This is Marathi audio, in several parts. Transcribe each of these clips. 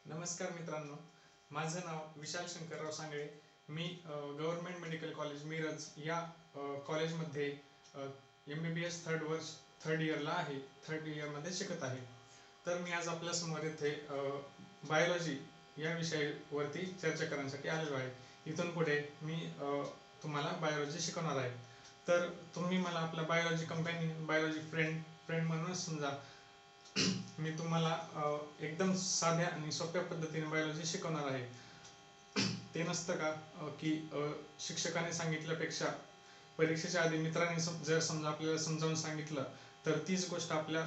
नमस्कार मित्रांनो, माझं नाव विशाल शंकरराव सांगळे. मी गव्हर्नमेंट मेडिकल कॉलेज मिरज या कॉलेजमध्ये MBBS थर्ड इयरला आहे. थर्ड इयरमध्ये शिकत आहे. तर मी आज आपल्यासमोर इथे बायोलॉजी या विषयावरती चर्चा करण्यासाठी आलेलो आहे. इथून पुढे मी तुम्हाला बायोलॉजी शिकवणार आहे. तर तुम्ही मला आपला बायोलॉजी कंपॅनियन, बायोलॉजी फ्रेंड म्हणूनच समजा. मी तुम्हाला एकदम साध्या आणि सोप्या पद्धतीने बायोलॉजी शिकवणार आहे. ते नसतं का की शिक्षकाने सांगितल्यापेक्षा परीक्षेच्या आधी मित्रांनी जर समजा आपल्याला समजावून सांगितलं तर तीच गोष्ट आपल्या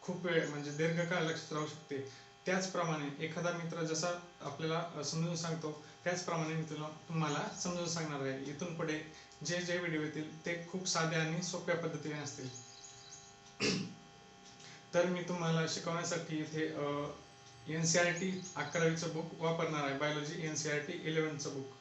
खूप वेळ म्हणजे दीर्घकाळ लक्षात राहू शकते. त्याचप्रमाणे एखादा मित्र जसा आपल्याला समजून सांगतो त्याचप्रमाणे मी तुम्हाला समजून सांगणार आहे. इथून पुढे जे जे व्हिडिओ येतील ते खूप साध्या आणि सोप्या पद्धतीने असतील. तर मी तुम्हाला शिकवण्यासाठी इथे NCERT 11वीचं बुक वापरणार आहे. बायोलॉजी NCERT 11चं बुक.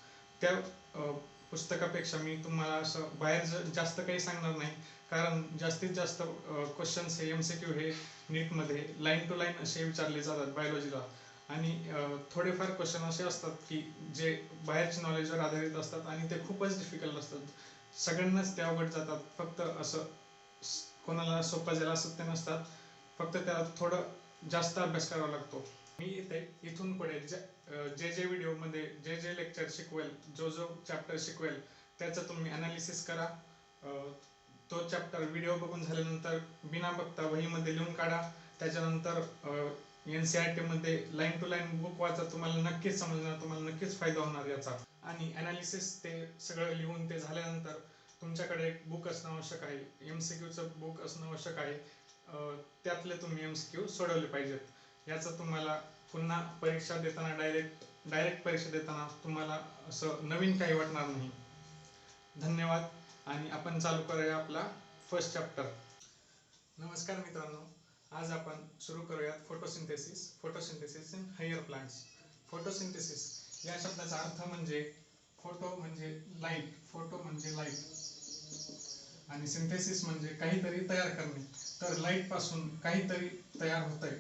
त्या पुस्तकापेक्षा मी तुम्हाला असं बाहेर जास्त काही सांगणार नाही, कारण जास्तीत जास्त क्वेश्चन्स हे MCQ हे नीटमध्ये लाईन टू लाईन असे विचारले जातात बायोलॉजीला. आणि थोडेफार क्वेश्चन असे असतात की जे बाहेरच्या नॉलेजवर आधारित असतात आणि ते खूपच डिफिकल्ट असतात. सगळ्यांनाच ते अवघड जातात. फक्त असं कोणाला सोपं जाईल असं ते नसतात. फक्त त्याला थोडं जास्त अभ्यास करावा लागतो. मी इथे इथून पुढे जे जे व्हिडिओमध्ये जे जे लेक्चर शिकवेल, जो जो चॅप्टर शिकवेल त्याचं तुम्ही अनालिसिस करा. तो चॅप्टर व्हिडिओ बघून झाल्यानंतर बिना बघता वहीमध्ये लिहून काढा. त्याच्यानंतर NCERT मध्ये लाईन टू लाईन बुक वाचा. तुम्हाला नक्कीच समजणार, तुम्हाला नक्कीच फायदा होणार याचा. आणि अनालिसिस ते सगळं लिहून ते झाल्यानंतर तुमच्याकडे एक बुक असणं आवश्यक आहे. MCQचं बुक असणं आवश्यक आहे. त्यातले तुम्ही MCQ सोडवले पाहिजेत. याचं तुम्हाला पुन्हा परीक्षा देताना डायरेक्ट परीक्षा देताना तुम्हाला असं नवीन काही वाटणार नाही. धन्यवाद. आणि आपण चालू करूया आपला फर्स्ट चॅप्टर. नमस्कार मित्रांनो, आज आपण सुरू करूयात photosynthesis in higher plants. Photosynthesis या शब्दाचा अर्थ म्हणजे फोटो म्हणजे लाईट आणि सिंथेसिस म्हणजे काहीतरी तयार करणे. तर लाईट पासून काहीतरी तयार होत आहे.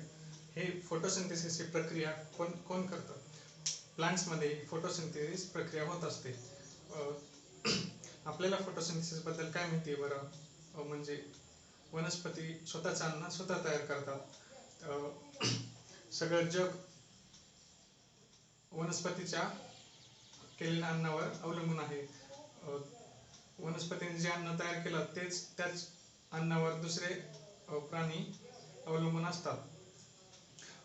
हे फोटोसिंथेसिस ही प्रक्रिया कोण करतं? प्लांट्समध्ये फोटोसिंथेसिस प्रक्रिया होत असते. आपल्याला फोटोसिंथेसिस बद्दल काय माहिती आहे बरं? म्हणजे वनस्पती स्वतःचं अन्न स्वतः तयार करतात. सगळं जग वनस्पतीच्या केलेल्या अन्नावर अवलंबून आहे. वनस्पतीने जे अन्न तयार केलं त्याच अन्नावर दुसरे प्राणी अवलंबून असतात.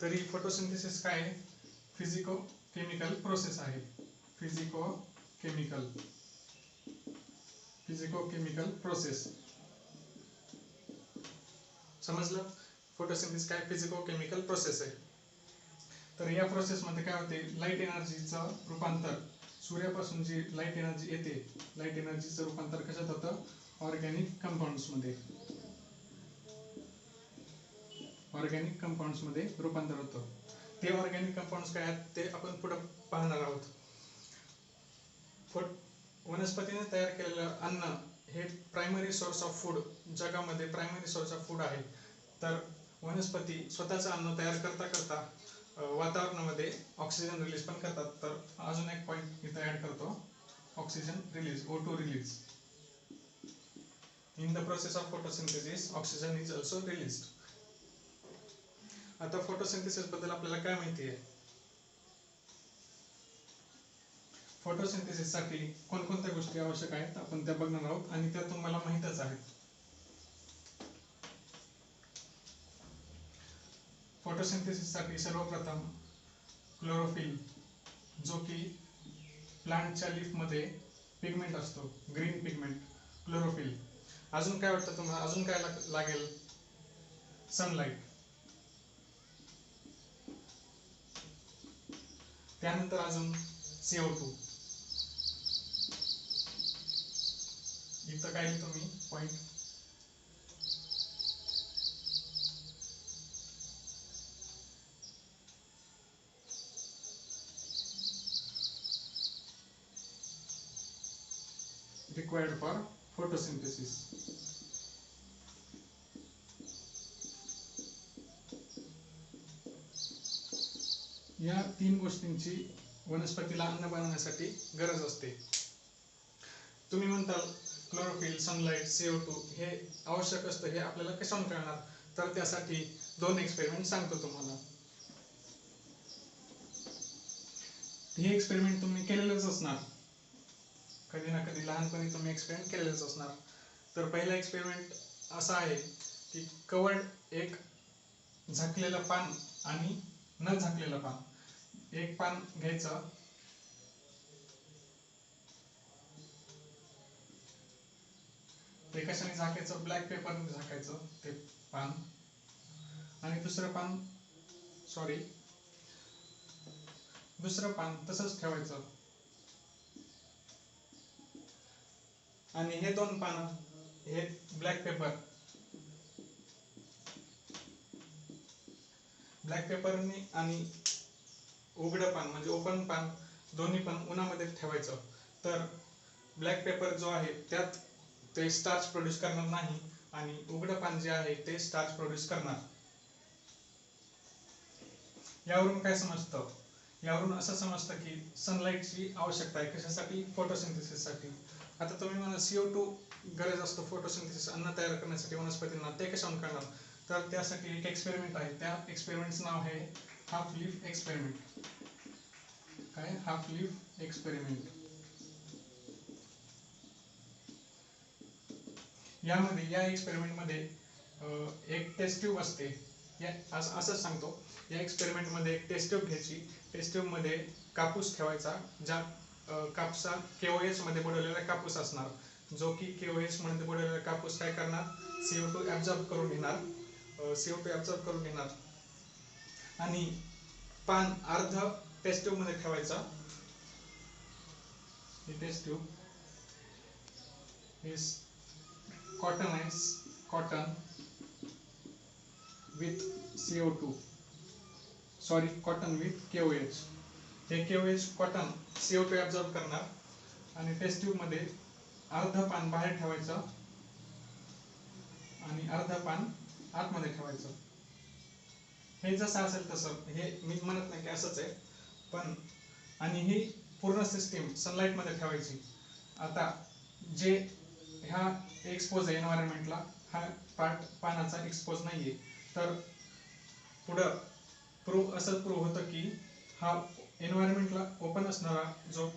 तरी फोटोसिंथेसिस काय आहे? फिजिको केमिकल प्रोसेस आहे. Physico chemical process. समजलं? फोटोसिंथेसिस काय फिजिको केमिकल प्रोसेस आहे. तर या प्रोसेसमध्ये काय होते? लाईट एनर्जीचं रूपांतर, सूर्यापासून जी लाईट एनर्जी येते, लाईट एनर्जीचं रूपांतर कशात होतं? ऑर्गॅनिक कंपाऊंड्समध्ये रूपांतर होतं. ते ऑर्गॅनिक कंपाऊंड्स काय आहेत ते आपण पुढे पाहणार आहोत. वनस्पतीने तयार केलेलं अन्न हे प्रायमरी सोर्स ऑफ फूड, जगामध्ये प्रायमरी सोर्स ऑफ फूड आहे. तर वनस्पती स्वतःचं अन्न तयार करता करता वातावरणामध्ये ऑक्सिजन रिलीज पण करतात. तर अजून एक पॉईंट इथं ऍड करतो, oxygen release, O2 release. In the process of photosynthesis oxygen is also released. आता फोटोसिंथेसिस बद्दल आपल्याला काय माहिती आहे? फोटोसिंथेसिस साठी कोणकोणत्या गोष्टी आवश्यक आहेत आपण त्या बघणार आहोत आणि त्या तुम्हाला माहीतच आहेत. फोटोसिंथेसिस साठी सर्वप्रथम क्लोरोफिल, जो की प्लांटच्या लीफ मध्ये पिगमेंट असतो, ग्रीन पिगमेंट, क्लोरोफिल. अजून काय वाटतं तुम्हाला? अजून काय लागेल? सनलाइट. त्यानंतर अजून CO2. इथं काय लिहितो मी पॉइंट? required for photosynthesis. या 3 गोष्टींची वनस्पतीला अन्न बनवण्यासाठी गरज असते. तुम्ही म्हणताल क्लोरोफिल, सनलाइट, CO2 हे आवश्यक असतं, हे आपल्याला कशावरून कळणार? तर त्यासाठी 2 एक्सपेरिमेंट सांगतो तुम्हाला. हे एक्सपेरिमेंट तुम्ही केलेलंच असणार, कधी ना कधी लहानपणी तुम्ही एक्सपेरिमेंट केलेलंच असणार. तर पहिला एक्सपेरिमेंट असा आहे की कवर्ड एक झाकलेलं पान आणि न झाकलेलं पान, एक पान घ्यायचं, ते कशाने झाकायचं? ब्लॅक पेपरने झाकायचं ते पान, आणि दुसरं पान तसंच ठेवायचं. आणि हे 2 पानं, हे ब्लॅक पेपरने आणि उघडं पान म्हणजे ओपन पान दोन्ही पण उन्हामध्ये ठेवायचं. तर ब्लॅक पेपर जो आहे त्यात ते स्टार्च प्रोड्यूस करणार नाही, आणि उघडं पान जे आहे ते स्टार्च प्रोड्यूस करणार. यावरून काय समजतं? यावरून असं समजतं की सनलाईटची आवश्यकता आहे. कशासाठी? फोटोसिंथेसिससाठी. आता तुम्ही म्हणा CO2 गरज असतो फोटोसिंथेसिस, अन्न तयार करण्यासाठी वनस्पतींना, ते कशावरून करणार? तर त्यासाठी एक एक्सपेरिमेंट आहे, त्या एक्सपेरिमेंटचं नाव आहे हाफ लीफ एक्सपेरिमेंट. काय? Half leaf experiment. या एक्सपेरिमेंटमध्ये एक टेस्ट ट्यूब असते. असंच सांगतो, या एक्सपेरिमेंटमध्ये एक टेस्ट ट्यूब घ्यायची, टेस्ट ट्यूब मध्ये कापूस ठेवायचा, ज्या कापसा KOH मध्ये बुडवलेला कापूस असणार, जो की KOH मध्ये बुडवलेला कापूस काय करणार? CO2 ऍब्झॉर्ब करून घेणार, आणि पान अर्ध टेस्ट ट्यूब मध्ये ठेवायचा. ही test tube is cotton with CO2, cotton with KOH. हे KOH कॉटन CO2 ऍब्झॉर्ब करणार, आणि टेस्ट ट्यूब मध्ये अर्ध पान बाहेर ठेवायचं आणि अर्ध पान आतमध्ये ठेवायचं. हे जसं असेल तसं, हे मी म्हणत नाही की असंच आहे, पण आणि ही पूर्ण सिस्टीम सनलाइट मध्ये ठेवायची. आता जे ह्या एक्सपोज आहे एन्व्हायरमेंटला, हा पार्ट पानाचा एक्सपोज नाहीये, तर पुढं असं प्रूव्ह होतं की हा एन्व्हायरमेंटला ओपन असणारा जो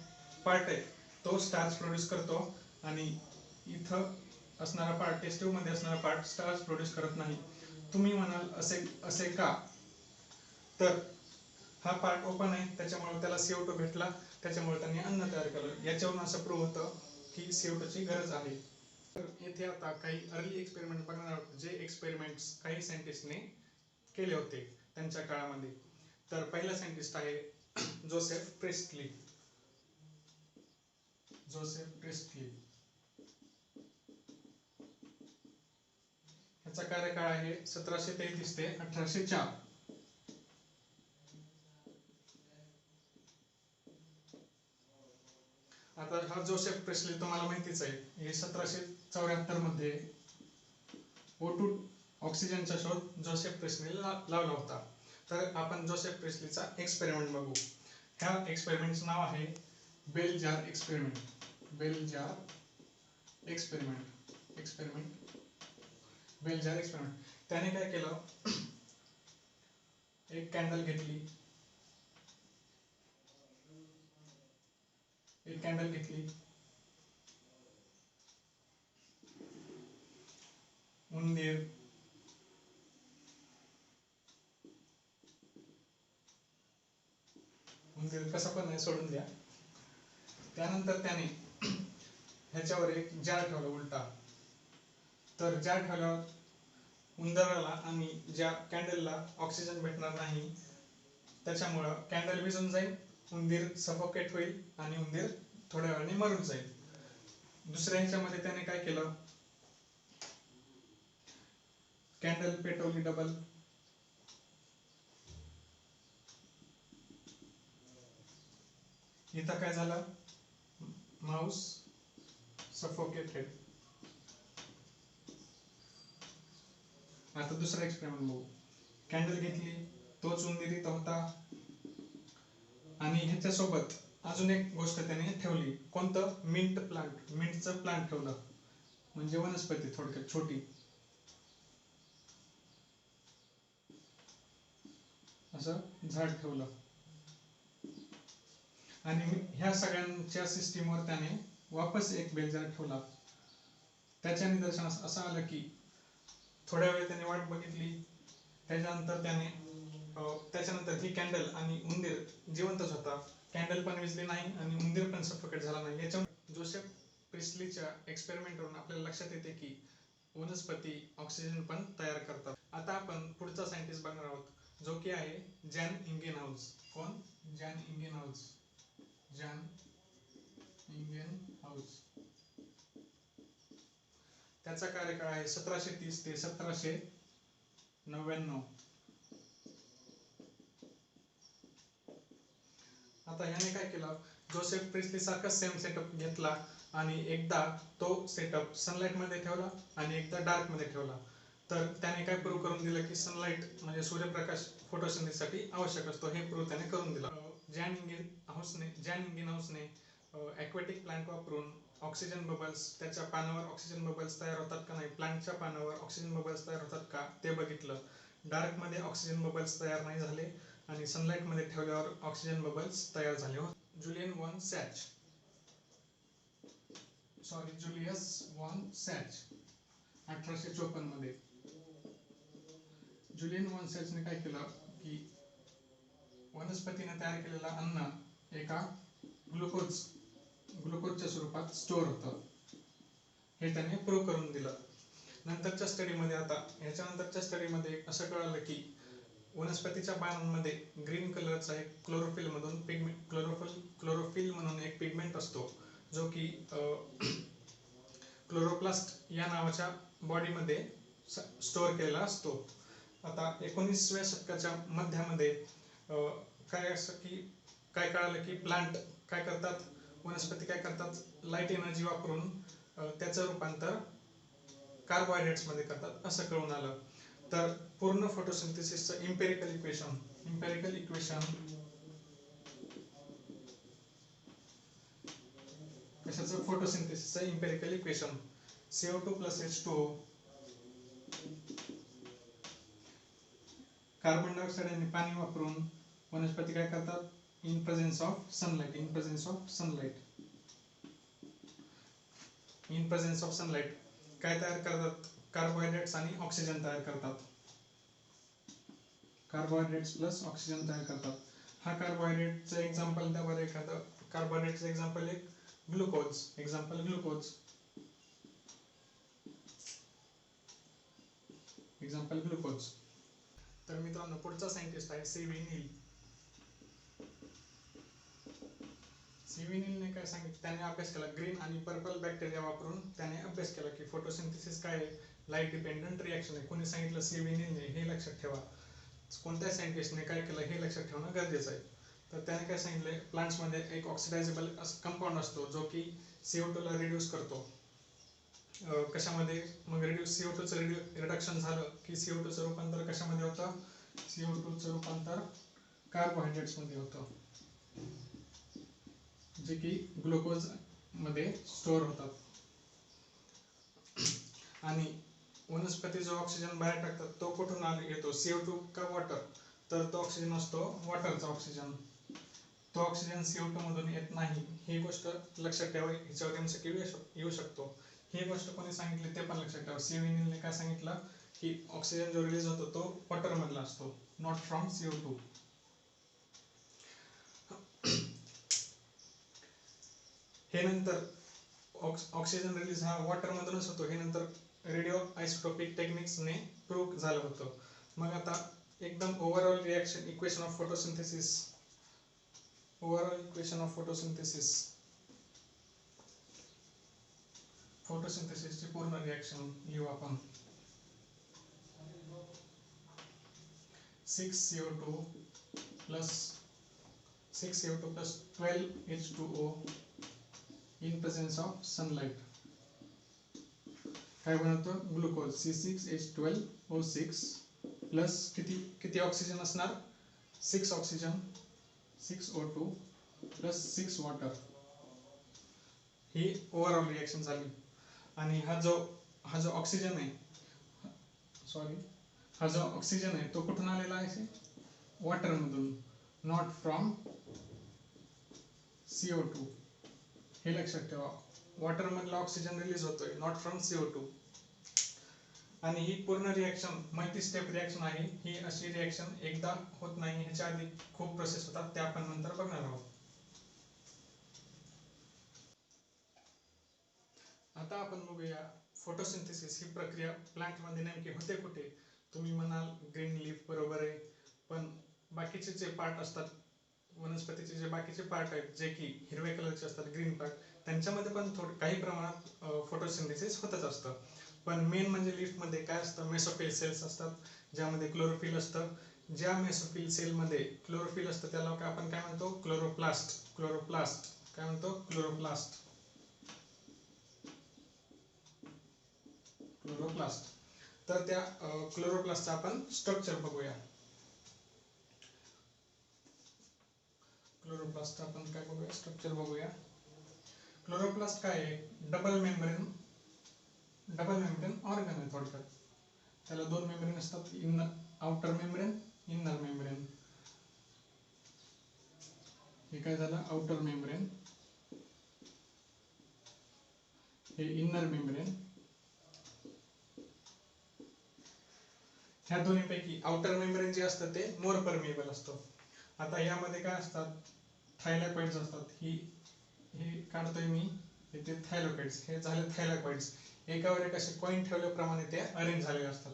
पार्ट आहे तो स्टार्च प्रोड्यूस करतो, आणि इथं असणारा पार्ट, टेस्ट ट्यूब मध्ये असणारा पार्ट स्टार्च प्रोड्यूस करत नाही. तुम्ही म्हणाल असे का? तर हा पार्ट ओपन आहे, त्याच्यामुळे त्याला CO2 भेटला, त्याच्यामुळे त्यांनी अन्न तयार केलं. याच्यावरून असं प्रूव्ह होतं की CO2 ची गरज आहे. तर येथे आता काही अर्ली एक्सपेरिमेंट बघणार आहोत, जे एक्सपेरिमेंट्स काही सायंटिस्टने केले होते त्यांच्या काळामध्ये. तर पहिला सायंटिस्ट आहे जोसेफ प्रेस्टली. याचा कार्यकाळ आहे 1733 ते 1804. आता हा जोसेफ प्रेस्टली तुम्हाला माहितीच आहे, हे 1774 मध्ये O2 ऑक्सिजनचा शोध जोसेफ प्रेस्टलीने लावला होता. तर आपण जोसेफ प्रेस्टलीचा एक्सपेरिमेंट बघू. ह्या एक्सपेरिमेंटचं नाव आहे बेल जार एक्सपेरिमेंट. बेल जार एक्सपेरिमेंट. त्याने काय केलं? एक कॅन्डल घेतली, उंदीर कसं पण सोडून द्या. त्यानंतर त्याने ह्याच्यावर एक जार ठेवला उलटा. तर जार ठेवल्यावर उंदराला आणि ज्या कॅन्डलला ऑक्सिजन भेटणार नाही, त्याच्यामुळं कॅन्डल विझून जाईल, उंदीर सफोकेट होईल आणि उंदीर थोड्या वेळाने मरून जाईल. दुसऱ्या ह्याच्यामध्ये त्याने काय केलं? कॅन्डल पेटवली डबल, इथं काय झालं? Mouse suffocated. आता दुसरा एक्सपेरिमेंट बघू. कॅन्डल घेतली, तोच उंदीर इथं होता, आणि ह्याच्यासोबत अजून एक गोष्ट त्याने ठेवली, कोणतं? मिंट प्लांट, मिंटचं प्लांट ठेवलं, म्हणजे वनस्पती थोडक्यात छोटी, असं झाड ठेवलं. आणि ह्या सगळ्यांच्या सिस्टीमवर त्याने वापस एक बेल जार ठेवला. त्याच्या निदर्शनास असं आलं की थोड्या वेळ त्याने वाट बघितली, त्याच्यानंतर ही कॅन्डल आणि उंदीर जिवंतच होता. कॅन्डल पण विजली नाही आणि उंदीर पण सफोकेट झाला नाही. याच्या जोसेफ प्रिस्लीच्या एक्सपेरिमेंटवरून आपल्याला लक्षात येते की वनस्पती ऑक्सिजन पण तयार करतात. आता आपण पुढचा सायंटिस्ट बघणार आहोत, जो की आहे जॅन इंगेनहाउस. कोण? जॅन इंगेनहाउस. जॅन इंगेनहाउस. त्याचा कार्यकाळ आहे 1730 ते 1799. आता ह्याने काय केलं, जोसेफ प्रिस्ली सारखा सेम सेटअप घेतला आणि एकदा तो सेटअप सनलाइट मध्ये ठेवला आणि एकदा डार्क मध्ये ठेवला. तर त्याने काय प्रूव्ह करून दिलं की सनलाइट म्हणजे सूर्यप्रकाश फोटोसिंथेसिससाठी आवश्यक असतो, हे प्रूव्ह त्याने करून दिला. जॅन इंगेनहाउसने ॲक्वॅटिक प्लांट वापरून ऑक्सिजन बबल्स, त्याच्या पानावर ऑक्सिजन बबल्स तयार होतात का नाही, प्लांटच्या पानावर ऑक्सिजन बबल्स तयार होतात का ते बघितलं. डार्क मध्ये ऑक्सिजन बबल्स तयार नाही झाले आणि सनलाइट मध्ये ठेवल्यावर ऑक्सिजन बबल्स तयार झाले होते. जुलियस वॉन सॅच 1854 मध्ये. जुलियन वॉन सॅचने काय केलं की वनस्पतीने तयार केलेलं अन्न एका ग्लुकोजच्या स्वरूपात स्टोअर होतं, हे त्याने प्रूव्ह करून दिलं. ह्याच्यानंतरच्या स्टडीमध्ये असं कळालं की वनस्पतीच्या पानांमध्ये ग्रीन कलरचा एक क्लोरोफिल म्हणून एक पिगमेंट असतो, जो की क्लोरोप्लास्ट या नावाच्या बॉडीमध्ये स्टोअर केलेला असतो. आता 19व्या शतकाच्या मध्यामध्ये काय कळालं की प्लांट काय करतात, वनस्पती काय करतात, लाईट एनर्जी वापरून त्याचं रूपांतर कार्बोहायड्रेट्स मध्ये करतात, असं कळून आलं. तर पूर्ण फोटोसिंथेसिसचं इम्पेरिकल इक्वेशन कशाचं? फोटोसिंथेसिसचं empirical equation CO2 + H2O, carbon dioxide आणि पाणी वापरून वनस्पती काय करतात, इन प्रेझेन्स ऑफ सनलाइट काय तयार करतात, कार्बोहायड्रेट्स आणि ऑक्सिजन तयार करतात. कार्बोहायड्रेट्स प्लस ऑक्सिजन तयार करतात. हा कार्बोहायड्रेटचं एक्झाम्पल द्या बरं एखादं. कार्बोहायड्रेटचं एक्झाम्पल एक ग्लुकोज. तर मित्रांनो, पुढचा सायंटिस्ट आहे सी व्ही नील. सी व्ही नीलने काय सांगितलं, त्याने अभ्यास केला ग्रीन आणि पर्पल बॅक्टेरिया वापरून त्याने अभ्यास केला की फोटोसिंथेसिस काय आहे, लाईट डिपेंडंट रिॲक्शन आहे. कोणी सांगितलं? सी व्ही नीलने. हे लक्षात ठेवा, कोणत्या सायंटिस्टने काय केलं हे लक्षात ठेवणं गरजेचं आहे. तर त्याने काय सांगितलंय, प्लांट्समध्ये एक ऑक्सिडायझेबल कंपाऊंड असतो, जो की CO2 ला रिड्यूस करतो. कशामध्ये? मग CO2 चं रिडक्शन झालं की CO2 चं रूपांतर कशामध्ये होतं? CO2 चं रूपांतर कार्बोहायड्रेट्स मध्ये होतं, जे की ग्लुकोज मध्ये स्टोअर होतात. आणि वनस्पती जो ऑक्सिजन बाहेर टाकतात तो कुठून येतो, CO2 का वॉटर? तर तो ऑक्सिजन असतो वॉटरचा ऑक्सिजन. तो ऑक्सिजन CO2 मधून येत नाही, ही गोष्ट लक्षात ठेवा. ह्याच्यावर MCQ येऊ शकतो. ही गोष्ट कोणी सांगितली ते पण लक्षात ठेवा. सी व्ही नीलने काय सांगितलं की ऑक्सिजन जो रिलीज होतो तो वॉटर मधला असतो, नॉट फ्रॉम CO2. हे नंतर ऑक्सिजन रिलीज हा वॉटर मधूनच होतो, हे नंतर रेडिओ आयसोटोपिक टेक्निक्सने प्रूव्ह झालं होतं. मग आता एकदम ओव्हरऑल इक्वेशन ऑफ फोटोसिंथेसिसची पूर्ण रिॲक्शन लिहू आपण. 6CO2 plus 12H2O in presence of sunlight काय बनवतो, ग्लुकोज. C6H12O6 प्लस किती ऑक्सिजन असणार, 6 ऑक्सिजन 6O2 प्लस 6 वॉटर ही ओव्हरऑल रिएक्शन झाली. आणि हा जो ऑक्सिजन आहे, सॉरी, हा जो ऑक्सिजन आहे तो कुठून आलेला आहे? वॉटर मधून, नॉट फ्रॉम CO2. हे लक्षात ठेवा, वॉटर मधला ऑक्सिजन रिलीज होतोय, नॉट फ्रॉम CO2. आणि ही पूर्ण रिएक्शन मल्टी स्टेप रिएक्शन आहे. ही अशी रिएक्शन एकदा होत नाही, ह्याच्या आधी खूप प्रोसेस होतात, त्या आपण नंतर बघणार आहोत. आता आपण बघूया फोटोसिंथेसिस ही प्रक्रिया प्लांट मध्ये नेमकी होते कुठे. तुम्ही म्हणाल ग्रीन लीफ, बरोबर आहे, पण बाकीचे जे पार्ट असतात वनस्पतीचे, जे बाकीचे पार्ट आहेत जे की हिरव्या कलरचे असतात, ग्रीन पार्ट, त्यांच्यामध्ये पण काही प्रमाणात फोटोसिंथेसिस होतच असतं. पण मेन म्हणजे लीफ मध्ये काय असतं, मेसोफिल सेल्स असतात ज्यामध्ये क्लोरोफिल असतं. ज्या मेसोफिल सेल मध्ये क्लोरोफिल असतं त्याला आपण काय म्हणतो, क्लोरोप्लास्ट. काय म्हणतो, क्लोरोप्लास्ट. तर त्या क्लोरोप्लास्टचं आपण स्ट्रक्चर बघूया. क्लोरोप्लास्ट आपण काय बघूया, स्ट्रक्चर बघूया. क्लोरोप्लास्ट काय आहे, डबल मेम्ब्रेन ऑर्गन आहे थोडक्यात. त्याला दोन मेम्ब्रेन असतात, आउटर मेम्ब्रेन, इनर मेम्ब्रेन. हे काय झालं, आउटर मेम्ब्रेन, हे इनर मेम्ब्रेन. ह्या दोन्हीपैकी आउटर मेम्ब्रेन जे असतं ते मोर परमिएबल असतं. आता यामध्ये काय असतात, थायलॅकॉइड्स असतात. हे काढतोय मी, ते थायलॅकॉइड्स, हे झाले थायलॅकॉइड्स. एकावर एक असे कॉइन ठेवल्याप्रमाणे ते अरेंज झालेले असतात.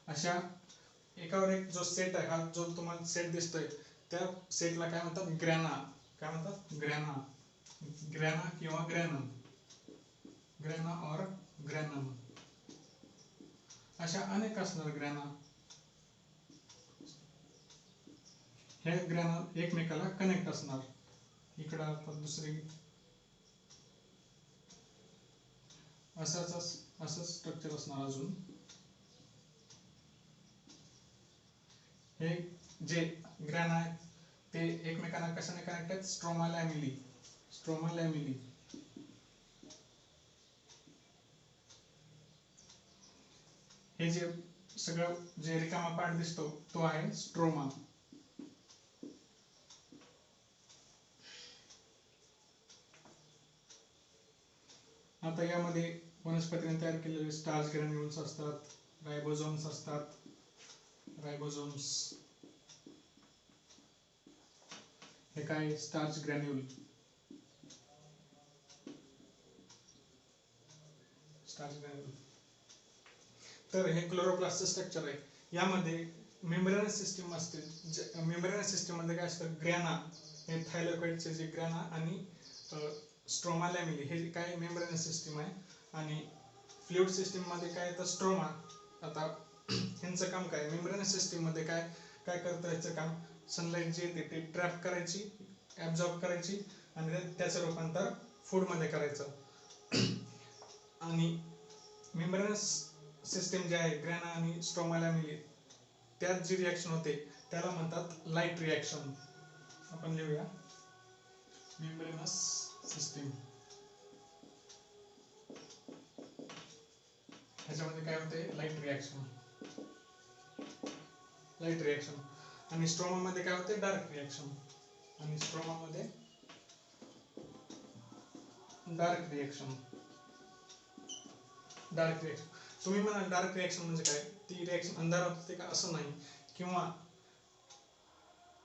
अशा एकावर एक जो सेट आहे, हा जो तुम्हाला सेट दिसतोय, त्या सेटला काय म्हणतात, ग्रॅना. काय म्हणतात, ग्रॅना किंवा ग्रॅनम, ग्रॅना और ग्रॅनम. अशा अनेक असणार ग्रॅना. हे ग्रॅना एकमेकाला कनेक्ट असणार. इकडे आता दुसरी असंच स्ट्रक्चर असणार. अजून हे जे ग्रॅना आहेत ते एकमेकांना कशाने कनेक्ट आहेत, स्ट्रोमा लॅमिली. हे जे सगळं जे रिकामा पार्ट दिसतो तो आहे स्ट्रोमा. आता यामध्ये वनस्पतीने तयार केलेले स्टार्च ग्रॅन्युल्स असतात, रायबोझोम्स असतात. हे काय, स्टार्च ग्रॅन्युल. तर हे क्लोरोप्लास्टचं स्ट्रक्चर आहे. यामध्ये मेम्ब्रेनस सिस्टीम असते. मेम्ब्रेनस सिस्टीम मध्ये काय असतं, ग्रॅना, हे थायलॅकॉइडचे जे ग्रॅना, आणि स्ट्रोमा लॅमिली, हे काय मेम्ब्रेनस सिस्टीम आहे. आणि फ्लुइड सिस्टीम मध्ये काय येतं, स्ट्रोमा. आता ह्यांचं काम काय, मेम्ब्रेनस सिस्टीम मध्ये काय काय करतं, ह्याचं काम सनलाइट जी येते ती ट्रॅप करायची, ऍब्झॉर्ब करायची, आणि त्याचं रूपांतर फूड मध्ये करायचं. आणि मेम्ब्रेनस सिस्टीम जे आहे, ग्रॅना आणि स्ट्रोमा लॅमिली, त्यात जी रिएक्शन होते त्याला म्हणतात लाईट रिएक्शन. आपण लिहूया, मेम्ब्रेनस सिस्टीम. ह्याच्यामध्ये काय होते, लाईट रिएक्शन. आणि स्ट्रोमा मध्ये काय होते, डार्क रिएक्शन. तुम्ही म्हणाल डार्क रिएक्शन म्हणजे काय, ती रिएक्शन अंधारात होते का, असं नाही. किंवा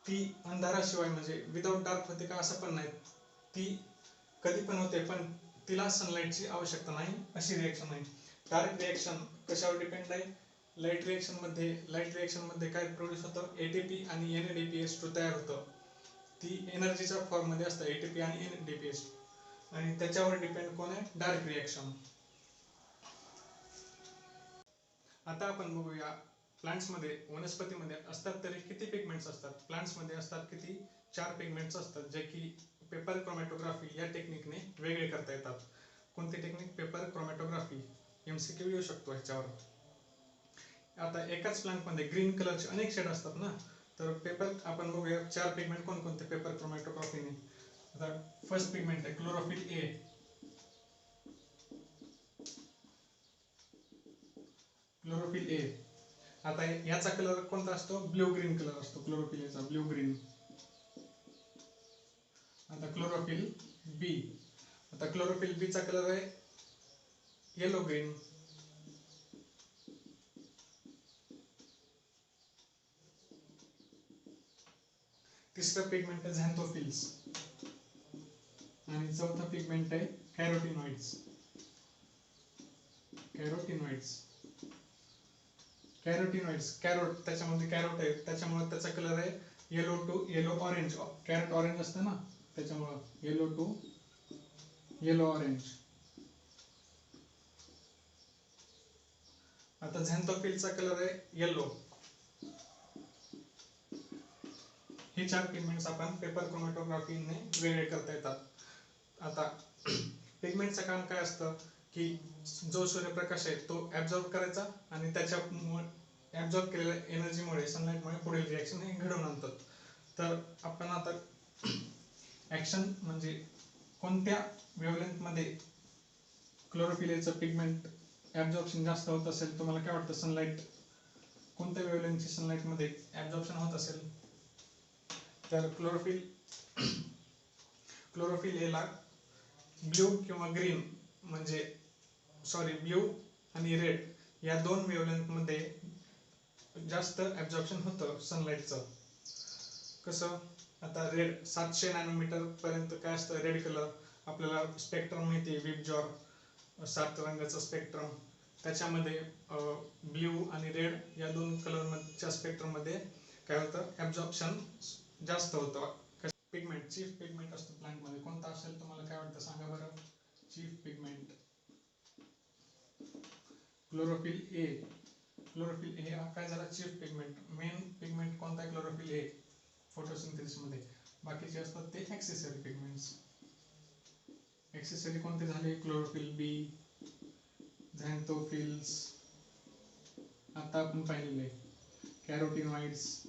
ती अंधाराशिवाय म्हणजे विदाउट डार्क होते का, असं पण नाही. ती कधी पण होते, पण तिला सनलाइटची आवश्यकता नाही, अशी रिएक्शन आहे. डार्क रिएक्शन कशावर डिपेंड आहे, लाईट रिएक्शन मध्ये काय प्रोड्यूस होतं, एटीपी आणि NADPH2 तयार होतं. ती एनर्जीच्या फॉर्म मध्ये असतं, एटीपी आणि NADPH, आणि त्याच्यावर डिपेंड कोण आहे, डार्क रिएक्शन. आता आपण बघूया प्लांट्स मध्ये, वनस्पतीमध्ये असतात तरी किती पिगमेंट्स असतात. प्लांट्स मध्ये असतात किती, 4 पिगमेंट्स असतात, जे की पेपर क्रोमॅटोग्राफी या टेक्निकने वेगळे करता येतात. कोणती टेक्निक, पेपर क्रोमॅटोग्राफी. MCQ येऊ शकतो ह्याच्यावर. आता एकाच प्लांट मध्ये ग्रीन कलरचे अनेक शेड असतात ना, तर पेपर आपण बघूया 4 पिगमेंट कोणकोणते पेपर क्रोमॅटोग्राफीने. आता फर्स्ट पिगमेंट आहे क्लोरोफिल ए. क्लोरोफिल ए, आता याचा कलर कोणता असतो? ब्ल्यू ग्रीन कलर असतो क्लोरोफिल एचा, ब्ल्यू ग्रीन. आता क्लोरोफिल बी, आता क्लोरोफिल बी चा कलर आहे येलो ग्रीन. तिसरं पिगमेंट आहे झॅन्थोफिल्स आणि चौथा पिगमेंट आहे कॅरोटिनॉइड्स. कॅरोटिनॉइड्स, कॅरोटिनॉइड्स, कॅरोट, त्याच्यामध्ये कॅरोट आहे त्याच्यामुळे त्याचा कलर आहे yellow to yellow orange. Carrot orange असतं ना, त्याच्यामुळे येलो टू येलो ऑरेंज. आता झॅन्थोफिलचा कलर आहे येलो. हे 4 पिगमेंट्स आपण पेपर क्रोमॅटोग्राफीने वेगळे करता येतात. आता पिगमेंटचं काम काय असतं की जो सूर्यप्रकाश आहे तो ऍब्झॉर्ब करायचा आणि त्याच्यामुळे ऍब्झॉर्ब केलेल्या एनर्जीमुळे सनलाइटमुळे पुढील रिएक्शन हे घडवून आणतात. तर आपण आता ऍक्शन म्हणजे कोणत्या वेव्हलेंथ मध्ये क्लोरोफिल एचं पिगमेंट ऍब्झॉर्प्शन जास्त होत असेल, तुम्हाला काय वाटतं सनलाइट कोणत्या वेव्हलेंथची सनलाइट मध्ये ऍब्झॉर्प्शन होत असेल? तर क्लोरोफिल एला ब्ल्यू किंवा ग्रीन म्हणजे ब्ल्यू आणि रेड या 2 वेव्हलेंथ मध्ये जास्त ऍब्झॉर्प्शन होतं सनलाइटचं. कसं? आता रेड 700 नॅनोमीटर पर्यंत काय असतं रेड कलर, आपल्याला स्पेक्ट्रम माहिती आहे विबजॉर 7 रंगाचा स्पेक्ट्रम, त्याच्यामध्ये ब्ल्यू आणि रेड या 2 कलरच्या स्पेक्ट्रम मध्ये काय होतं ऍब्झॉर्प्शन जास्त होतं. पिगमेंट, चीफ पिगमेंट असतो प्लांट मध्ये, कोणता असेल तुम्हाला काय वाटतं सांगा बरं? Chief pigment chlorophyll A. Chlorophyll A हा काय झाला चीफ पिगमेंट. मेन पिगमेंट कोणता आहे? क्लोरोफिल ए फोटोसिंथेसिस मध्ये. बाकीचे असतात ते ऍक्सेसरी पिगमेंट्स. ऍक्सेसरी कोणते झाले? क्लोरोफिल बी, झॅन्थोफिल्स, आता आपण पाहिलेले कॅरोटिनॉइड्स.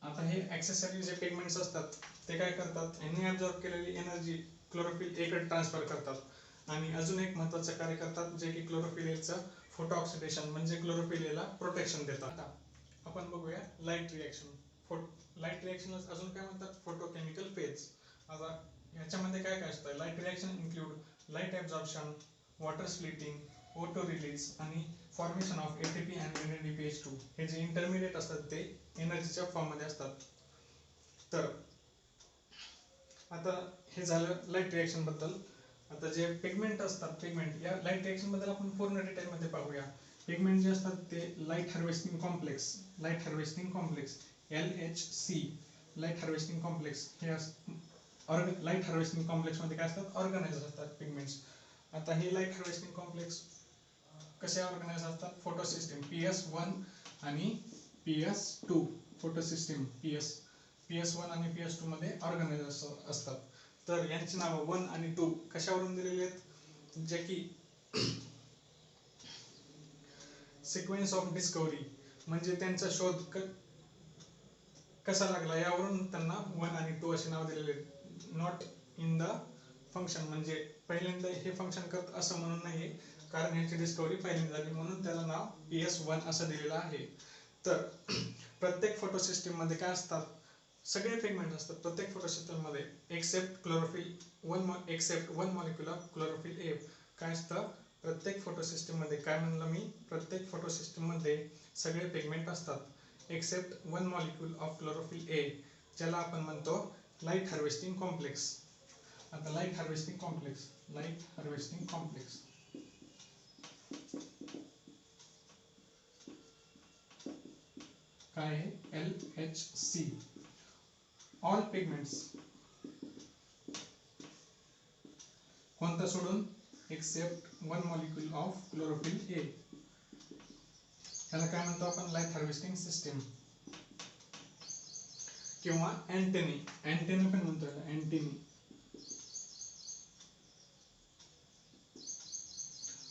आता हे ऍक्सेसरी जे पिगमेंट्स असतात ते काय करतात? यांनी ऍब्झॉर्ब केलेली एनर्जी क्लोरोफिल ए कडे ट्रान्सफर करतात आणि अजून एक महत्त्वाचं कार्य करतात जे की क्लोरोफिल एचं फोटो ऑक्सिडेशन म्हणजे क्लोरोफिल एला प्रोटेक्शन देतात. आता आपण बघूया लाईट रिएक्शन. लाईट रिएक्शनला अजून काय म्हणतात? Photochemical phase. आता याच्यामध्ये काय काय असतं? Light reaction include light absorption, water splitting, ओटो रिलीज आणि formation of ATP and NADPH2. हे जे इंटरमिडिएट असतात ते एनर्जीच्या फॉर्म मध्ये असतात. तर आता हे झालं लाईट रिएक्शन बद्दल. आता जे पिगमेंट असतात, पिगमेंट या लाईट रिएक्शन बद्दल आपण पूर्ण डिटेल मध्ये पाहूया. पिगमेंट जे असतात ते light harvesting complex, LHC, light harvesting complex हे लाईट हार्वेस्टिंग कॉम्प्लेक्स मध्ये काय असतात? ऑर्गनाइज असतात पिगमेंट्स. आता हे लाईट हार्वेस्टिंग कॉम्प्लेक्स कसे ऑर्गनाइज असतात? फोटो सिस्टीम PS1 आणि PS2 फोटो सिस्टीम PS1 आणि PS2 मध्ये ऑर्गनाइज असतात. तर यांची नावं 1 आणि 2 कशावरून दिलेली आहेत? जे की सिक्वेन्स ऑफ डिस्कव्हरी म्हणजे त्यांचा शोध कसा लागला यावरून त्यांना 1 आणि 2 असे नाव दिलेले आहेत. नॉट इन द फंक्शन म्हणजे पहिल्यांदा हे फंक्शन करत असं म्हणून नाही, कारण याची डिस्कव्हरी पहिल्यांदा झाली म्हणून त्याला नाव PS1 असं दिलेलं आहे. तर प्रत्येक फोटो सिस्टीम मध्ये काय असतात? सगळे पिगमेंट असतात प्रत्येक फोटो सिस्टीम मध्ये except one molecule of chlorophyll A. काय असतं? प्रत्येक फोटो सिस्टीम मध्ये, काय म्हणलं मी? प्रत्येक फोटो सिस्टीम मध्ये सगळे पिगमेंट असतात except one molecule of chlorophyll A, ज्याला आपण म्हणतो लाईट हार्वेस्टिंग कॉम्प्लेक्स. आता लाईट हार्वेस्टिंग कॉम्प्लेक्स काय आहे? LHC. ऑल पिगमेंट्स कोणता सोडून? Except one molecule of chlorophyll A. याला काय म्हणतो आपण? लाईट हार्वेस्टिंग सिस्टीम किंवा अँटेनी पण म्हणतो याला, अँटेनी.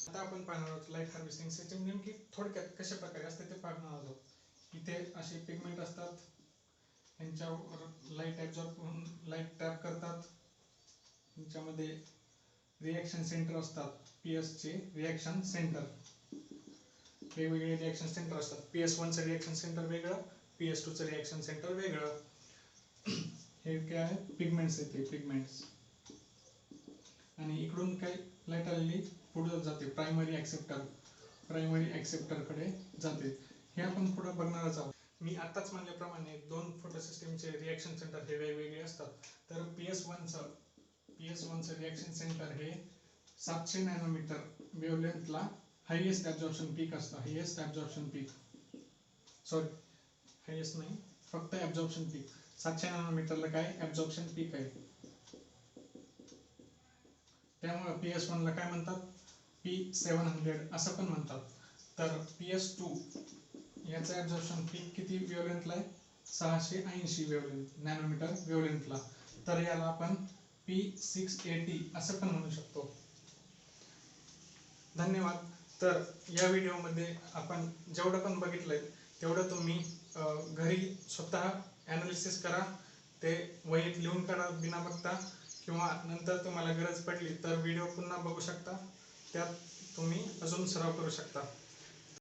आता आपण पाहणार आहोत लाईट हार्वेस्टिंग सिस्टीम नेमकी थोडक्यात कशा प्रकारे असते ते पाहणार आहोत. इथे असे पिगमेंट असतात, यांच्यावर लाईट ॲब्झॉर्ब होऊन लाईट ट्रॅप करतात. यांच्यामध्ये रिॲक्शन सेंटर असतात, PS चे रिॲक्शन सेंटर, वेगवेगळे रिॲक्शन सेंटर असतात. PS1चं रिॲक्शन सेंटर वेगळं, PS2चं रिॲक्शन सेंटर वेगळं. हे काय आहे, पिगमेंट्स येते, पिगमेंट्स. आणि इकडून काय लाईट आलेली पुढे जाते, प्रायमरी ॲक्सेप्टरकडे जाते. हे आपण पुढे बघणारच आहोत. मी आताच म्हणल्याप्रमाणे दोन फोटो सिस्टीमचे रिॲक्शन सेंटर हे वेगवेगळे असतात. तर PS1चं रिॲक्शन सेंटर हे 700 नॅनोमीटर वेव्हलेंथला हायेस्ट ॲब्झॉर्प्शन पीक असतं. हायेस्ट नाही, फक्त ॲब्झॉर्प्शन पीक 700 नॅनोमीटरला काय ॲब्झॉर्प्शन पीक आहे. त्यामुळे PS1ला काय म्हणतात, P700 असं पण म्हणतात. तर PS2 याचं ॲब्झॉर्प्शन पीक किती वेव्हलेंथला आहे, 680 नॅनोमीटर वेव्हलेंथला. तर याला आपण P680 असं पण म्हणू शकतो. धन्यवाद. तर या व्हिडिओमध्ये आपण जेवढं पण बघितलंय तेवढं तुम्ही घरी स्वतः ॲनालिसिस करा, ते वहीत लिहून काढा बिना बघता, किंवा नंतर तुम्हाला गरज पडली तर व्हिडिओ पुन्हा बघू शकता, त्यात तुम्ही अजून सराव करू शकता.